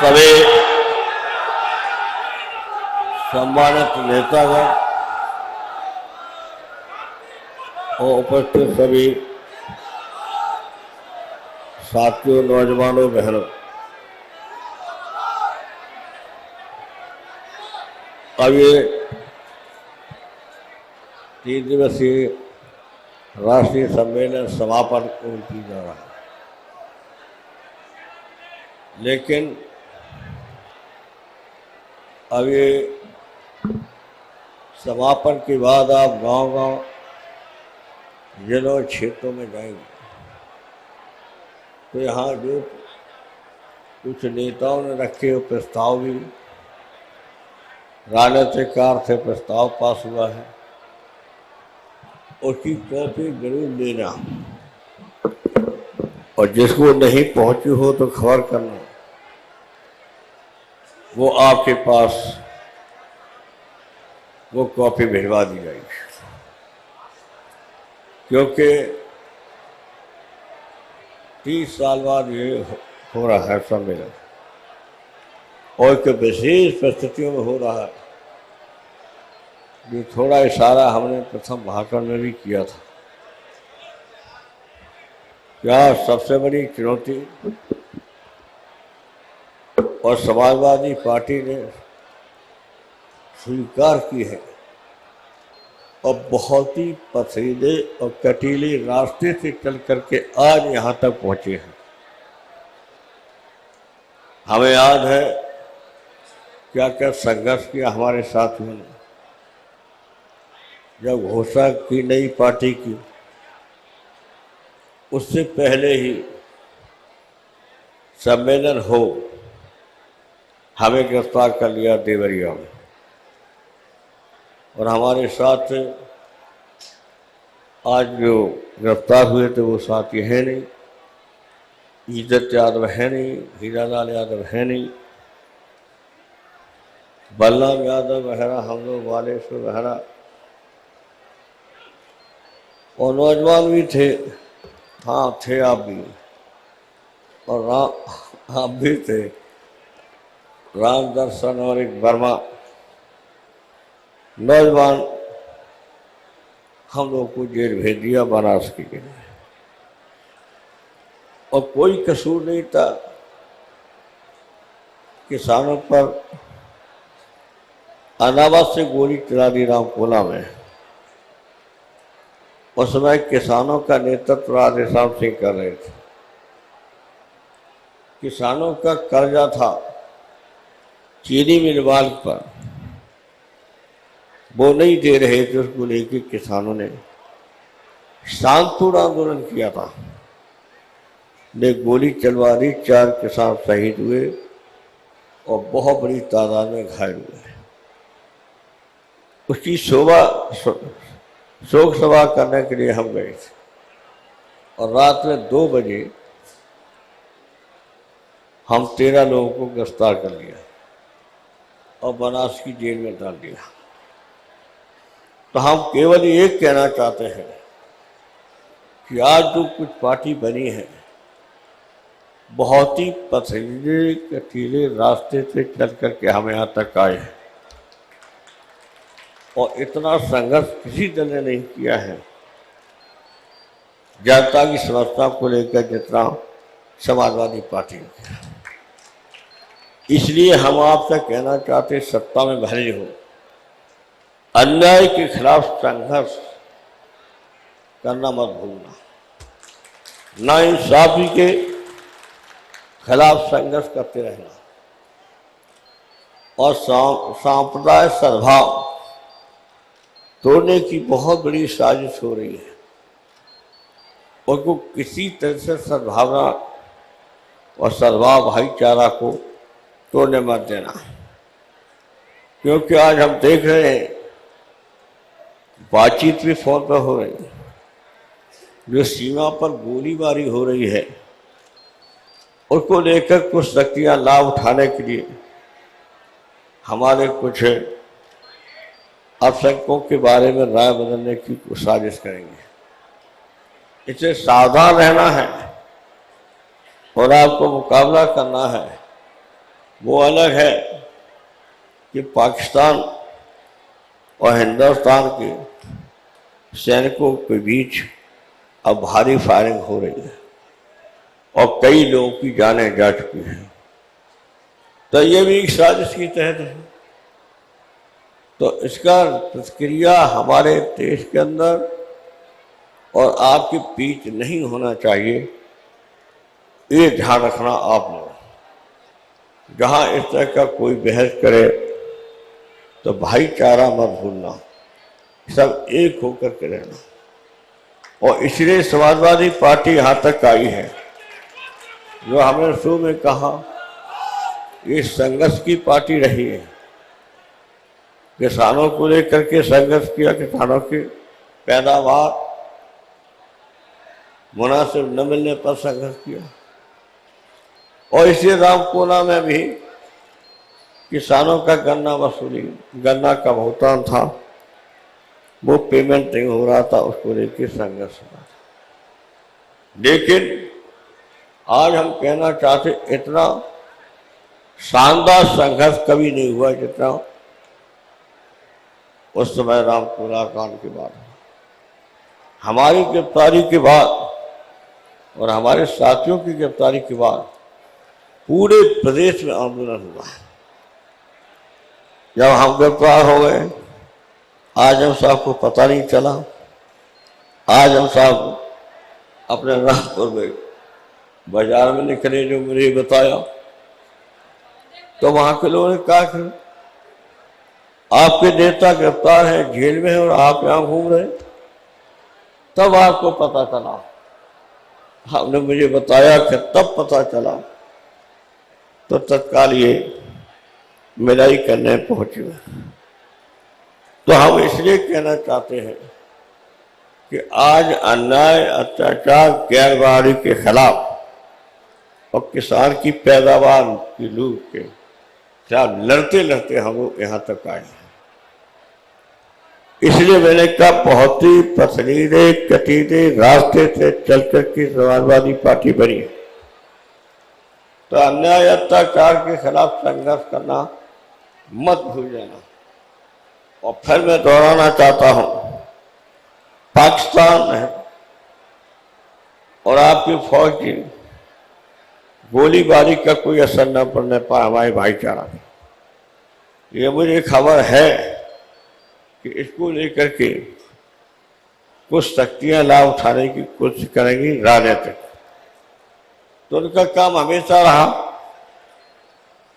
सभी सम्मानित नेतागण और उपस्थित सभी साथियों, नौजवानों, बहनों, अब ये 3 दिवसीय राष्ट्रीय सम्मेलन समापन की जा रहा है, लेकिन अब ये समापन के बाद आप गांव-गांव, जिलों, क्षेत्रों में जाएंगे तो यहाँ जो कुछ नेताओं ने रखे हुए प्रस्ताव भी राजनीतिकार से प्रस्ताव पास हुआ है, उसकी कॉपी जरूर लेना और जिसको नहीं पहुंची हो तो खबर करना, वो आपके पास वो कॉपी भिजवा दी जाएगी। क्योंकि 30 साल बाद ये हो रहा है सम्मेलन और एक विशेष परिस्थितियों में हो रहा है। ये थोड़ा इशारा हमने प्रथम भाषण में भी किया था। क्या सबसे बड़ी चुनौती और समाजवादी पार्टी ने स्वीकार की है और बहुत ही पथरीले और कटीले रास्ते से चल करके आज यहाँ तक पहुँचे हैं। हमें याद है क्या क्या संघर्ष किया हमारे साथियों ने। जब घोषणा की नई पार्टी की, उससे पहले ही सम्मेलन हो हमें गिरफ्तार कर लिया देवरिया में, और हमारे साथ आज जो गिरफ्तार हुए थे वो साथी है नहीं। इज्जत यादव है नहीं, हीरालाल यादव है नहीं, बलराम यादव वगैरह, हम लोग बालेश्वर वगैरह, और नौजवान भी थे। हाँ थे आप भी, और आप भी थे, राम दर्शन और एक वर्मा नौजवान, हम लोग को जेल भेज दिया बनारस के लिए। और कोई कसूर नहीं था। किसानों पर अनावश्यक से गोली चला दी रामकोला में। उस समय किसानों का नेतृत्व राधेश्याम सिंह कर रहे थे। किसानों का कर्जा था चीनी मिल मालिक पर, वो नहीं दे रहे थे, उसको लेकर किसानों ने शांतिपूर्ण आंदोलन किया था। ने गोली चलवा दी, 4 किसान शहीद हुए और बहुत बड़ी तादाद में घायल हुए। उसकी शोक सभा करने के लिए हम गए थे और रात में 2 बजे हम 13 लोगों को गिरफ्तार कर लिया और बनारस की जेल में डाल दिया। तो हम केवल ये कहना चाहते हैं कि आज जो कुछ पार्टी बनी है, बहुत ही पथरीले कटीले रास्ते से चल करके हम यहाँ तक आए हैं और इतना संघर्ष किसी दल ने नहीं किया है जनता की समस्या को लेकर जितना समाजवादी पार्टी ने किया। इसलिए हम आपसे कहना चाहते, सत्ता में भले हो, अन्याय के खिलाफ संघर्ष करना मत भूलना, नाइंसाफी के खिलाफ संघर्ष करते रहना, और सांप्रदायिक सद्भाव तोड़ने की बहुत बड़ी साजिश हो रही है। उनको किसी तरह से सद्भावना और सद्भाव भाईचारा को तोड़ने मत देना। क्योंकि आज हम देख रहे हैं बातचीत भी फोन पर हो रही है, जो सीमा पर गोलीबारी हो रही है उसको लेकर कुछ शक्तियां लाभ उठाने के लिए हमारे कुछ अल्पसंख्यकों के बारे में राय बदलने की साजिश करेंगे। इससे सावधान रहना है और आपको मुकाबला करना है। वो अलग है कि पाकिस्तान और हिंदुस्तान के सैनिकों के बीच अब भारी फायरिंग हो रही है और कई लोगों की जानें जा चुकी हैं। तो ये भी एक साजिश की तहत है। तो इसका प्रतिक्रिया हमारे देश के अंदर और आपके बीच नहीं होना चाहिए, ये ध्यान रखना आपने। जहां इस तरह का कोई बहस करे तो भाईचारा मत भूलना, सब एक होकर के रहना। और इसलिए समाजवादी पार्टी यहां तक आई है, जो हमने शुरू में कहा, ये संघर्ष की पार्टी रही है। किसानों को लेकर के संघर्ष किया, किसानों की पैदावार मुनासिब न मिलने पर संघर्ष किया। और इसी रामकोला में भी किसानों का गन्ना वसूली, गन्ना का भुगतान था, वो पेमेंट नहीं हो रहा था, उसको लेकर संघर्ष हुआ। लेकिन आज हम कहना चाहते, इतना शानदार संघर्ष कभी नहीं हुआ जितना उस समय रामकोला कांड के बाद। हमारी गिरफ्तारी के बाद और हमारे साथियों की गिरफ्तारी के बाद पूरे प्रदेश में आंदोलन हुआ। जब हम गिरफ्तार हो गए, आजम साहब को पता नहीं चला। आजम साहब अपने रामपुर में बाजार में निकले, जो मुझे बताया, तो वहां के लोगों ने कहा कि आपके नेता गिरफ्तार है, जेल में है और आप यहां घूम रहे। तब आपको पता चला। आपने मुझे बताया कि तब पता चला, तो तत्काल ये मिलाई करने पहुंचे। तो हम इसलिए कहना चाहते हैं कि आज अन्याय, अत्याचार, गैरबराबरी के खिलाफ और किसान की पैदावार की लूट के खिलाफ लड़ते लड़ते हम लोग यहाँ तक आए हैं। इसलिए मैंने कहा, बहुत ही पथरीले कटीले रास्ते से चलकर के समाजवादी पार्टी बनी है। तो अन्याय, अत्याचार के खिलाफ संघर्ष करना मत भूल जाना। और फिर मैं दोहराना चाहता हूं, पाकिस्तान है और आपकी फौज की गोलीबारी का कोई असर न पड़ने पाए हमारे भाईचारा में। ये मुझे खबर है कि इसको लेकर के कुछ शक्तियां लाभ उठाने की कोशिश करेंगी राजनीतिक। तो उनका काम हमेशा रहा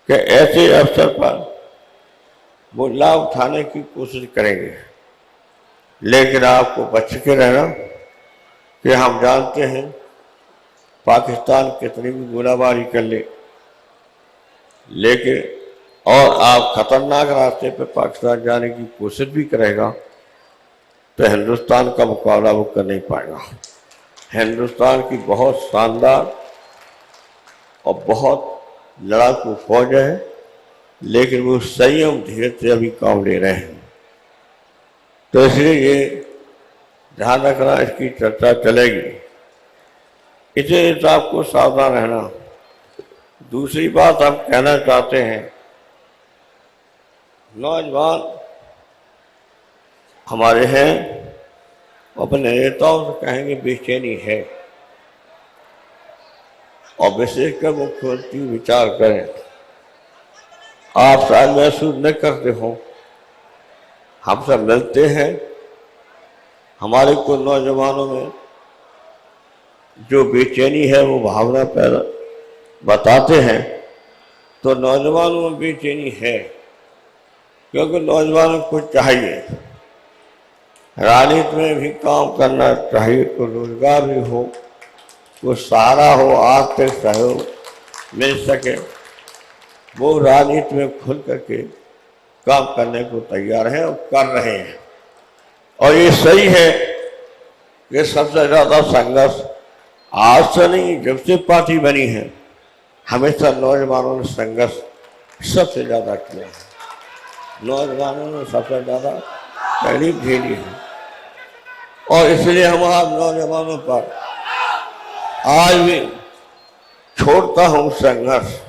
कि ऐसे अवसर पर वो लाभ उठाने की कोशिश करेंगे। लेकिन आपको बच के रहना कि हम जानते हैं पाकिस्तान कितनी भी गोलाबारी कर ले, लेकिन और आप खतरनाक रास्ते पे पाकिस्तान जाने की कोशिश भी करेगा तो हिंदुस्तान का मुकाबला वो कर नहीं पाएगा। हिंदुस्तान की बहुत शानदार और बहुत लड़ाकू फौज है, लेकिन वो संयम धीरे से अभी काम ले रहे हैं। तो इसलिए ये ध्यान रखना, इसकी चर्चा चलेगी, इसे आपको सावधान रहना। दूसरी बात हम कहना चाहते हैं, नौजवान हमारे हैं, अपने नेताओं से कहेंगे बेचैनी है, और विशेषकर मुख्यमंत्री विचार करें। आप शायद महसूस न करते हो, हम सब मिलते हैं, हमारे को नौजवानों में जो बेचैनी है वो भावना पैदा बताते हैं। तो नौजवानों में बेचैनी है, क्योंकि नौजवानों को चाहिए राजनीति में भी काम करना चाहिए, तो रोजगार भी हो, कुछ सहारा हो, आर्थिक सहयोग मिल सके, वो राजनीति में खुल करके काम करने को तैयार हैं और कर रहे हैं। और ये सही है कि सबसे ज़्यादा संघर्ष आज से नहीं, जब से पार्टी बनी है हमेशा नौजवानों ने संघर्ष सबसे ज़्यादा किया है। नौजवानों ने सबसे ज़्यादा तकलीफ झेली है, और इसलिए हम आप नौजवानों पर आज भी छोड़ता हूँ संघर्ष।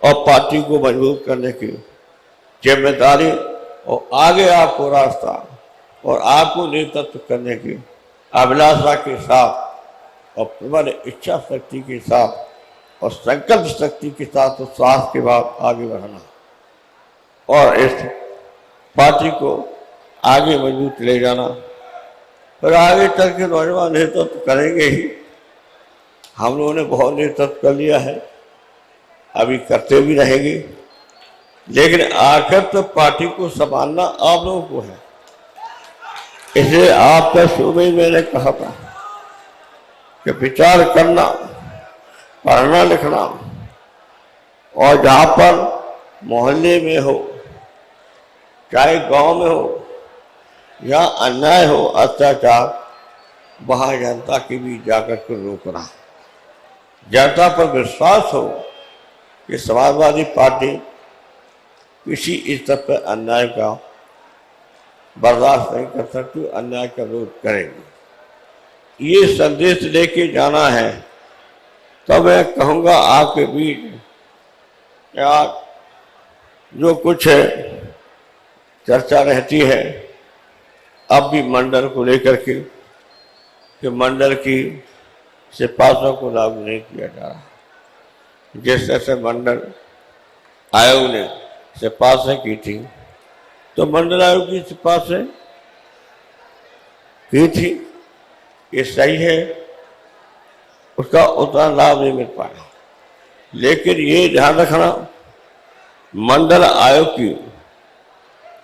और पार्टी को मजबूत करने की जिम्मेदारी और आगे आपको रास्ता और आपको नेतृत्व करने की अभिलाषा के साथ और प्रबल इच्छा शक्ति के साथ और संकल्प शक्ति के साथ और साहस के बाद आगे बढ़ना और इस पार्टी को आगे मजबूत ले जाना। फिर आगे चल के नौजवान नेतृत्व करेंगे ही। हम लोगों ने बहुत नेतृत्व कर लिया है, अभी करते भी रहेंगे, लेकिन आखिर तो पार्टी को संभालना आप लोगों को है। इसलिए आपका शुरू में मैंने कहा था कि विचार करना, पढ़ना लिखना और जहाँ पर मोहल्ले में हो, चाहे गांव में हो या अन्याय हो, अत्याचार, वहाँ जनता के बीच जाकर के रोकना, जनता पर विश्वास हो कि समाजवादी पार्टी किसी स्तर पर अन्याय का बर्दाश्त नहीं कर सकती, अन्याय का विरोध करेंगे। ये संदेश लेके जाना है। तो मैं कहूँगा आपके बीच क्या जो कुछ है चर्चा रहती है अब भी मंडल को लेकर के कि मंडल की सिफारिशों को लागू नहीं किया जा रहा। जिस तरह से मंडल आयोग ने सिफारिशें की थी तो मंडल आयोग की सिफारिशें की थी, ये सही है, उसका उतना लाभ नहीं मिल पाया। लेकिन ये ध्यान रखना, मंडल आयोग की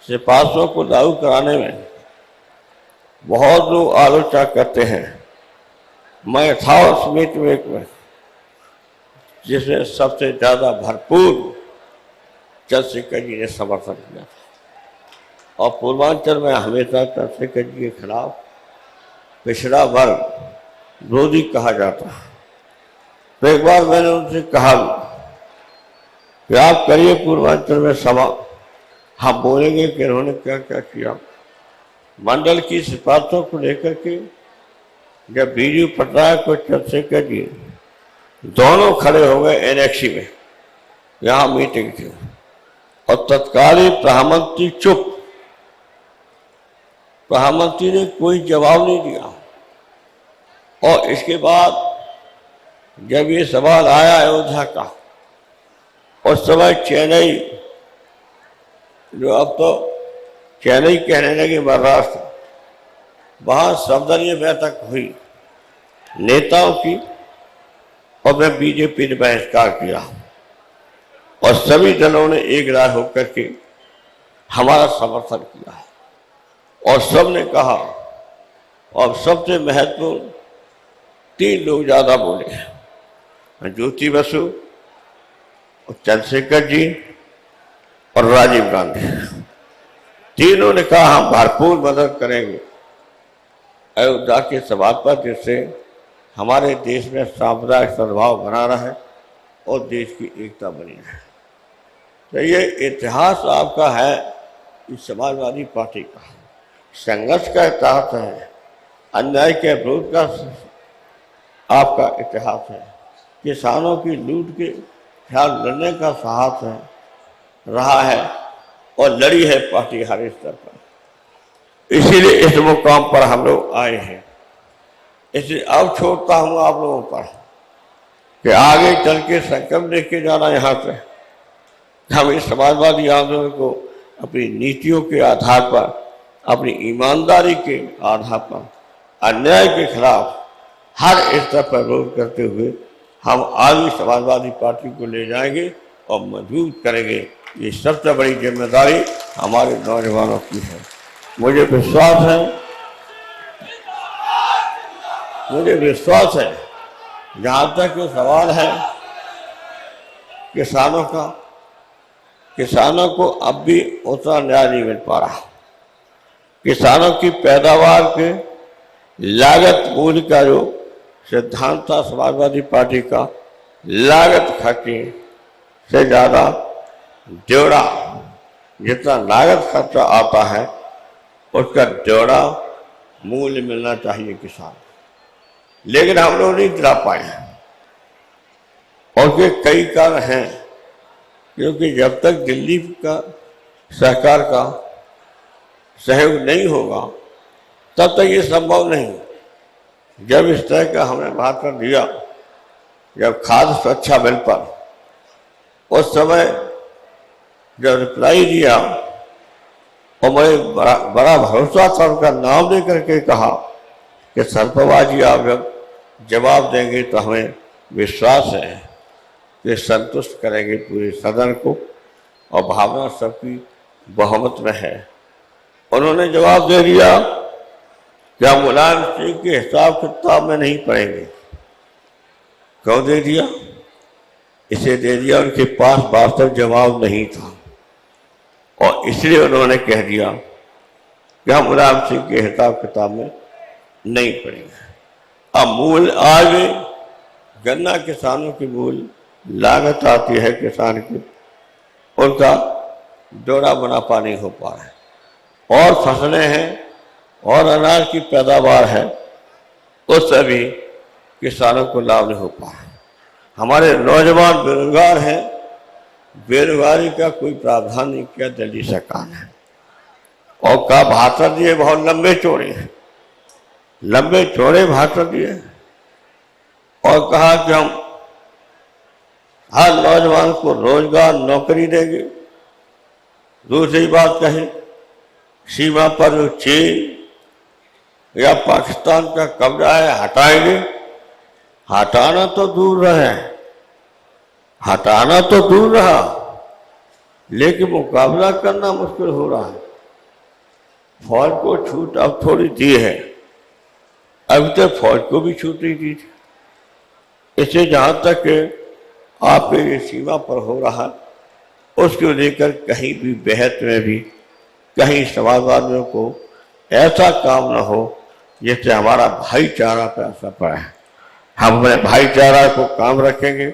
सिफारिशों को लागू कराने में बहुत लोग आलोचना करते हैं। मैं था उस मीट में जिसमें सबसे ज्यादा भरपूर चंद्रशेखर जी ने समर्थन किया था और पूर्वांचल में हमेशा चंद्रशेखर जी के खिलाफ पिछड़ा वर्ग विरोधी कहा जाता है। तो एक बार मैंने उनसे कहा कि आप करिए पूर्वांचल में सभा, हम बोलेंगे कि उन्होंने क्या क्या किया। मंडल की सिफारिशों को लेकर के जब बीजू पटनायक और चंद्रशेखर जी दोनों खड़े हो गए एनेक्सी में, यहाँ मीटिंग थी और तत्कालीन प्रधानमंत्री चुप, प्रधानमंत्री ने कोई जवाब नहीं दिया। और इसके बाद जब ये सवाल आया अयोध्या का, उस समय चेन्नई, जो अब तो चेन्नई कहने लगे महाराष्ट्र, वहां सर्वदलीय बैठक हुई नेताओं की और मैं बीजेपी ने बहिष्कार किया और सभी दलों ने एक राय होकर के हमारा समर्थन किया है। और सबने कहा, और सबसे महत्वपूर्ण 3 लोग ज्यादा बोले, ज्योति बसु और चंद्रशेखर जी और राजीव गांधी, तीनों ने कहा हम भरपूर मदद करेंगे अयोध्या के सवाल पर, जिससे हमारे देश में सामुदायिक सद्भाव बना रहे और देश की एकता बनी रहे। तो ये इतिहास आपका है, इस समाजवादी पार्टी का संघर्ष का इतिहास है, अन्याय के विरोध का आपका इतिहास है, किसानों की लूट के खिलाफ लड़ने का साहस है, रहा है और लड़ी है पार्टी हर स्तर पर। इसीलिए इस मुकाम पर हम लोग आए हैं। इसलिए अब छोड़ता हूँ आप लोगों पर कि आगे चल के संकल्प लेके जाना यहाँ से हम इस समाजवादी आंदोलन को अपनी नीतियों के आधार पर, अपनी ईमानदारी के आधार पर अन्याय के खिलाफ हर स्तर पर विरोध करते हुए हम आगे समाजवादी पार्टी को ले जाएंगे और मजबूत करेंगे। ये सबसे बड़ी जिम्मेदारी हमारे नौजवानों की है। मुझे विश्वास है जहाँ तक ये सवाल है किसानों का, किसानों को अब भी उतना न्याय नहीं मिल पा रहा। किसानों की पैदावार के लागत मूल्य का जो सिद्धांत था समाजवादी पार्टी का, लागत खर्चे से ज़्यादा ड्योड़ा, जितना लागत खर्चा आता है उसका ड्योड़ा मूल्य मिलना चाहिए किसान। लेकिन हम लोग नहीं दिला पाए और के कई कारण हैं। क्योंकि जब तक दिल्ली का सरकार का सहयोग नहीं होगा तब तक ये संभव नहीं। जब इस तरह का हमने भाषण दिया, जब खाद्य सुरक्षा बिल पर उस समय जब रिप्लाई दिया और मैं बड़ा भरोसा था, उनका नाम दे करके कहा कि सरपवा जी आप जब जवाब देंगे तो हमें विश्वास है कि संतुष्ट करेंगे पूरे सदन को और भावना सबकी बहुमत में है। उन्होंने जवाब दे दिया कि हम मुलायम सिंह के हिसाब किताब में नहीं पढ़ेंगे। क्यों दे दिया? इसे दे दिया उनके पास वास्तव जवाब नहीं था और इसलिए उन्होंने कह दिया कि हम मुलायम सिंह के हिसाब किताब में नहीं पढ़ेंगे। अब मूल आज गन्ना किसानों की मूल लागत आती है किसान की, उनका जोड़ा मुनाफा नहीं हो पा रहा है और फसलें हैं और अनाज की पैदावार है, उससे भी किसानों को लाभ नहीं हो पा रहा। हमारे नौजवान बेरोजगार हैं, बेरोजगारी का कोई प्रावधान नहीं किया दिल्ली सरकार ने और का भाषण दिए बहुत लंबे चौड़े भाषण दिए और कहा कि हम हर नौजवान को रोजगार नौकरी देंगे। दूसरी बात कहें, सीमा पर जो चीन या पाकिस्तान का कब्जा है हटाएंगे। हटाना तो दूर रहा, लेकिन मुकाबला करना मुश्किल हो रहा है। फौज को छूट अब थोड़ी दी है, अभी तक फौज को भी छूट नहीं दी थी। इसे जहां तक आपके ये सीमा पर हो रहा उसको लेकर कहीं भी बहस में भी कहीं समाजवादियों को ऐसा काम न हो जिससे हमारा भाईचारा पर असर पड़ा है। हम अपने भाईचारा को काम रखेंगे।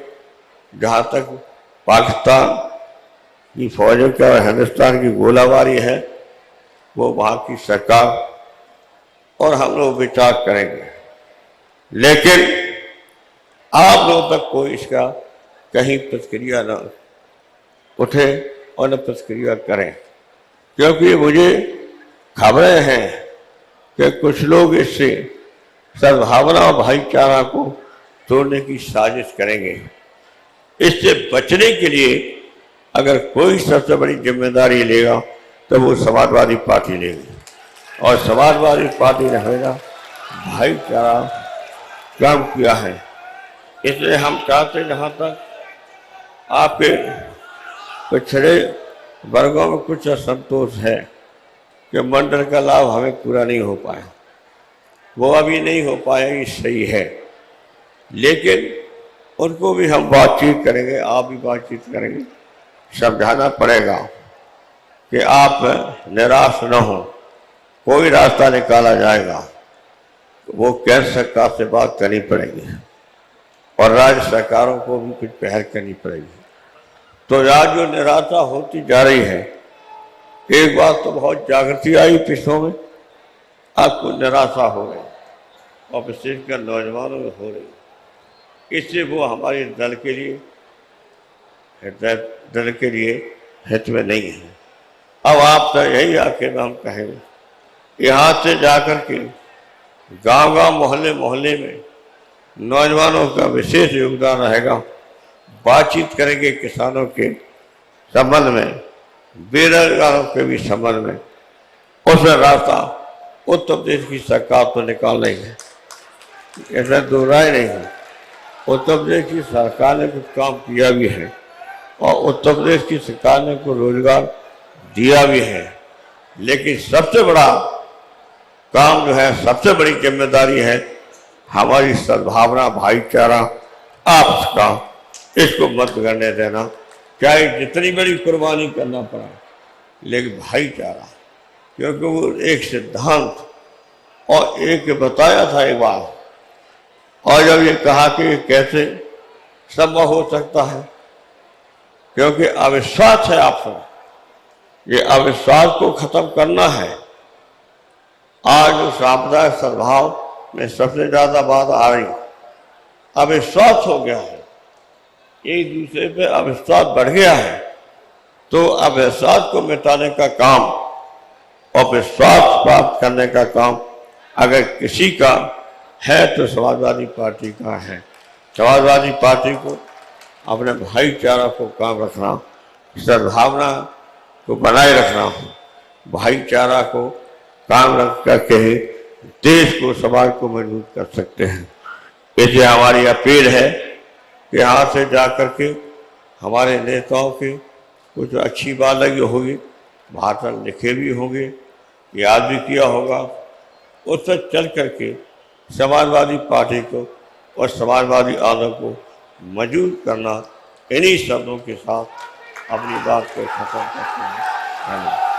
जहाँ तक पाकिस्तान की फौजों की और हिंदुस्तान की गोलाबारी है, वो वहाँ की सरकार और हम लोग विचार करेंगे, लेकिन आप लोगों तक कोई इसका कहीं प्रतिक्रिया न उठे और न प्रतिक्रिया करें, क्योंकि मुझे खबरें हैं कि कुछ लोग इससे सद्भावना और भाईचारा को तोड़ने की साजिश करेंगे। इससे बचने के लिए अगर कोई सबसे बड़ी जिम्मेदारी लेगा तो वो समाजवादी पार्टी लेगी और समाजवादी पार्टी ने हमेशा भाईचारा काम किया है। इसलिए हम चाहते जहाँ तक आपके पिछड़े वर्गों में कुछ असंतोष है कि मंडल का लाभ हमें पूरा नहीं हो पाया, वो अभी नहीं हो पाया, ये सही है, लेकिन उनको भी हम बातचीत करेंगे, आप भी बातचीत करेंगे। समझाना पड़ेगा कि आप निराश न हो, कोई रास्ता निकाला जाएगा। वो केंद्र सरकार से बात करनी पड़ेगी और राज्य सरकारों को भी कुछ पहल करनी पड़ेगी। तो आज जो निराशा होती जा रही है, एक बात तो बहुत जागृति आई पिछड़ों में, आपको निराशा हो रही और विशेषकर नौजवानों में हो रही। इससे वो हमारे दल के लिए हित में नहीं है। अब आप तो यही आखिर हम कहेंगे, यहाँ से जाकर के गांव-गांव मोहल्ले में नौजवानों का विशेष योगदान रहेगा। बातचीत करेंगे किसानों के संबंध में, बेरोजगारों के भी संबंध में। उसमें रास्ता उत्तर प्रदेश की सरकार तो निकाल रही है, ऐसा दो राय नहीं है। उत्तर प्रदेश की सरकार ने कुछ काम किया भी है और उत्तर प्रदेश की सरकार ने को रोजगार दिया भी है, लेकिन सबसे बड़ा काम जो है, सबसे बड़ी जिम्मेदारी है हमारी सद्भावना, भाईचारा, आपस का, इसको मत करने देना। चाहे जितनी बड़ी कुर्बानी करना पड़ा, लेकिन भाईचारा, क्योंकि वो एक सिद्धांत और एक बताया था एक बार, और जब ये कहा कि कैसे संभव हो सकता है, क्योंकि अविश्वास है आपसे, ये अविश्वास को खत्म करना है। आज जो सांप्रदायिक सद्भाव में सबसे ज्यादा बात आ रही, अविश्वास हो गया है, एक दूसरे पे अविश्वास बढ़ गया है। तो अविश्वास को मिटाने का काम और विश्वास प्राप्त करने का काम अगर किसी का है तो समाजवादी पार्टी का है। समाजवादी पार्टी को अपने भाईचारा को काम रखना, सद्भावना को बनाए रखना, भाईचारा को काम रख करके ही देश को, समाज को मजबूत कर सकते हैं। इसलिए हमारी अपील है कि यहाँ से जा कर के हमारे नेताओं के कुछ अच्छी बात लगी होगी, भाषण लिखे भी होंगे, याद भी किया होगा, उससे चल करके समाजवादी पार्टी को और समाजवादी आंदोलन को मजबूत करना, इन्हीं शब्दों के साथ अपनी बात को खत्म करते हैं। धन्यवाद।